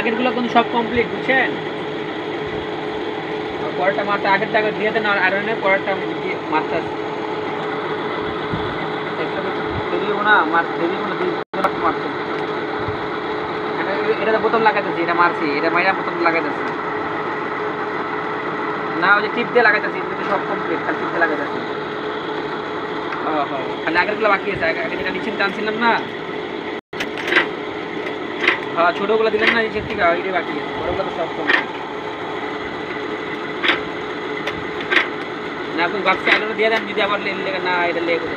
আগেরগুলো কিন্তু সব কমপ্লিট, বুঝছেন? পরেরটা মারতে আগের টাকা দিয়ে দেন, আর আয়রনে পরেরটা মারতে দেরিও না, দেরিও না, 2 লাখ মারতে। এটা বোতল লাগাইতেছি, এটা মারছি, এটা মাইরা বোতল লাগাইতেছি না, ওই যে টিপ দিয়ে লাগাইতেছি, সব কমপ্লিট, খালি টিপ দিয়ে লাগাইতেছি। খালি আগেরগুলো বাকি আছে, আগে যেটা নিচে টানছিলাম না, হ্যাঁ ছোটগুলো দিলাম না নিচের থেকে, ওইটাই বাকি আছে, বড়গুলো তো সব কমপ্লিট। না আপনি ভাবছি আলুটা দিয়ে দেন, যদি আবার না এটা লেগে